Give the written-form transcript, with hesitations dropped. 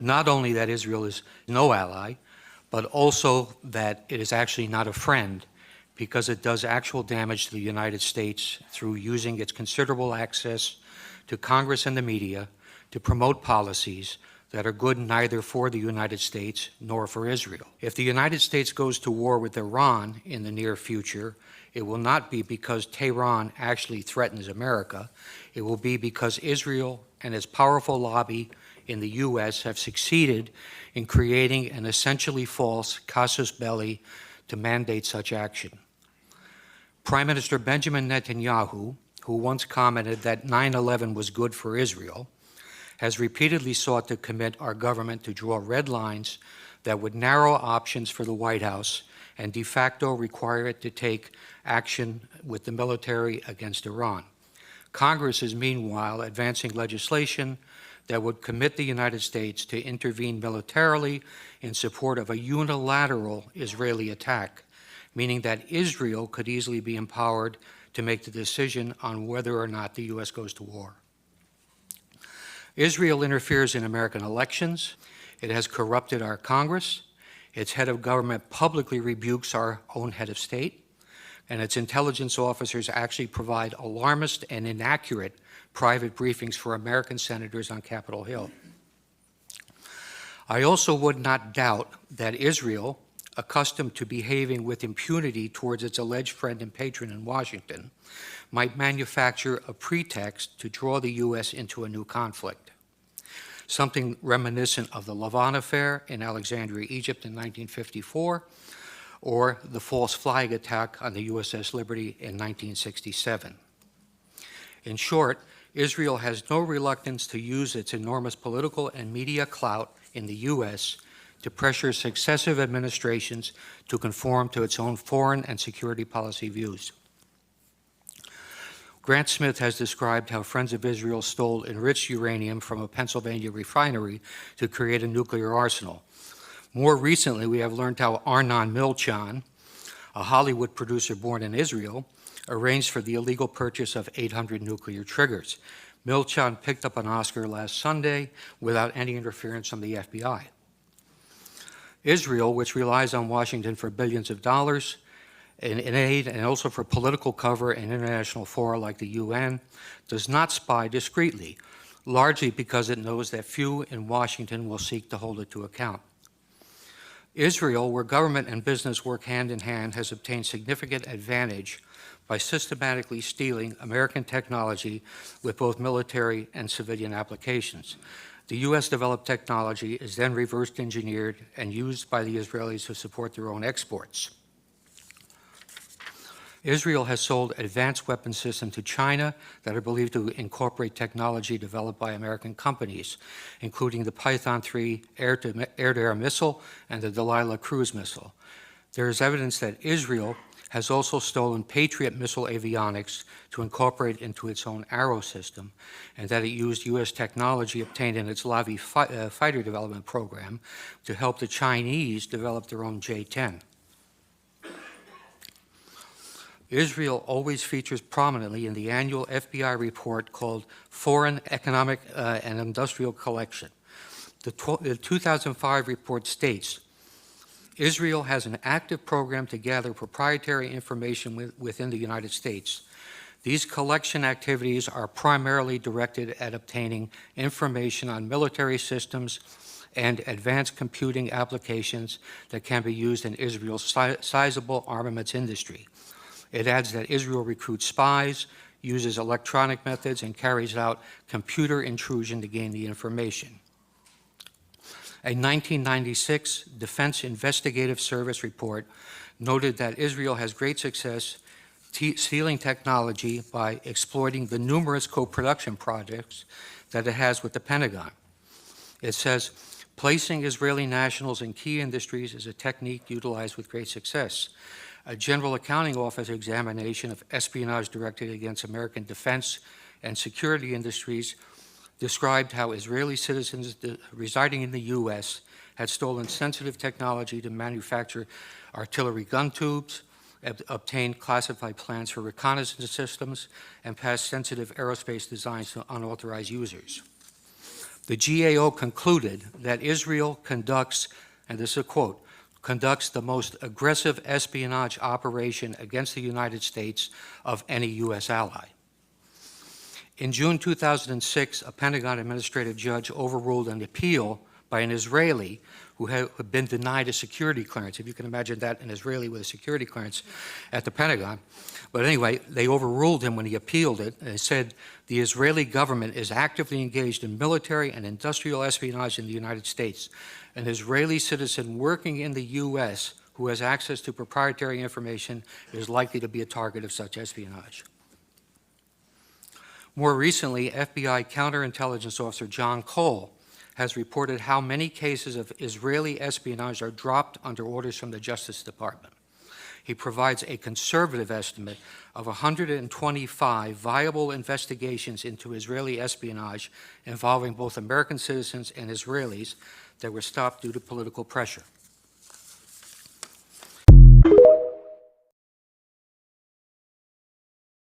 Not only that Israel is no ally, but also that it is actually not a friend because it does actual damage to the United States through using its considerable access to Congress and the media to promote policies that are good neither for the United States nor for Israel. If the United States goes to war with Iran in the near future, it will not be because Tehran actually threatens America. It will be because Israel and its powerful lobby in the U.S. have succeeded in creating an essentially false casus belli to mandate such action. Prime Minister Benjamin Netanyahu, who once commented that 9/11 was good for Israel, has repeatedly sought to commit our government to draw red lines that would narrow options for the White House and de facto require it to take action with the military against Iran. Congress is meanwhile advancing legislation that would commit the United States to intervene militarily in support of a unilateral Israeli attack, meaning that Israel could easily be empowered to make the decision on whether or not the U.S. goes to war. Israel interferes in American elections. It has corrupted our Congress. Its head of government publicly rebukes our own head of state, and its intelligence officers actually provide alarmist and inaccurate private briefings for American senators on Capitol Hill. I also would not doubt that Israel, accustomed to behaving with impunity towards its alleged friend and patron in Washington, might manufacture a pretext to draw the U.S. into a new conflict, something reminiscent of the Lavon affair in Alexandria, Egypt in 1954, or the false flag attack on the USS Liberty in 1967. In short, Israel has no reluctance to use its enormous political and media clout in the U.S. to pressure successive administrations to conform to its own foreign and security policy views. Grant Smith has described how Friends of Israel stole enriched uranium from a Pennsylvania refinery to create a nuclear arsenal. More recently, we have learned how Arnon Milchan, a Hollywood producer born in Israel, arranged for the illegal purchase of 800 nuclear triggers. Milchan picked up an Oscar last Sunday without any interference from the FBI. Israel, which relies on Washington for billions of dollars in aid and also for political cover in international fora like the UN, does not spy discreetly, largely because it knows that few in Washington will seek to hold it to account. Israel, where government and business work hand in hand, has obtained significant advantage by systematically stealing American technology with both military and civilian applications. The U.S.-developed technology is then reverse engineered and used by the Israelis to support their own exports. Israel has sold advanced weapon systems to China that are believed to incorporate technology developed by American companies, including the Python 3 air-to-air missile and the Delilah cruise missile. There is evidence that Israel has also stolen Patriot missile avionics to incorporate into its own Arrow system, and that it used U.S. technology obtained in its Lavi fighter development program to help the Chinese develop their own J-10. Israel always features prominently in the annual FBI report called Foreign Economic and Industrial Collection. The 2005 report states, Israel has an active program to gather proprietary information within the United States. These collection activities are primarily directed at obtaining information on military systems and advanced computing applications that can be used in Israel's sizable armaments industry. It adds that Israel recruits spies, uses electronic methods, and carries out computer intrusion to gain the information. A 1996 Defense Investigative Service report noted that Israel has great success stealing technology by exploiting the numerous co-production projects that it has with the Pentagon. It says, placing Israeli nationals in key industries is a technique utilized with great success. A General Accounting Office examination of espionage directed against American defense and security industries described how Israeli citizens residing in the U.S. had stolen sensitive technology to manufacture artillery gun tubes, obtained classified plans for reconnaissance systems, and passed sensitive aerospace designs to unauthorized users. The GAO concluded that Israel conducts, and this is a quote, conducts the most aggressive espionage operation against the United States of any U.S. ally. In June 2006, a Pentagon administrative judge overruled an appeal by an Israeli who had been denied a security clearance. If you can imagine that, an Israeli with a security clearance at the Pentagon. But anyway, they overruled him when he appealed it. They said the Israeli government is actively engaged in military and industrial espionage in the United States. An Israeli citizen working in the U.S. who has access to proprietary information is likely to be a target of such espionage. More recently, FBI counterintelligence officer John Cole has reported how many cases of Israeli espionage are dropped under orders from the Justice Department. He provides a conservative estimate of 125 viable investigations into Israeli espionage involving both American citizens and Israelis that were stopped due to political pressure.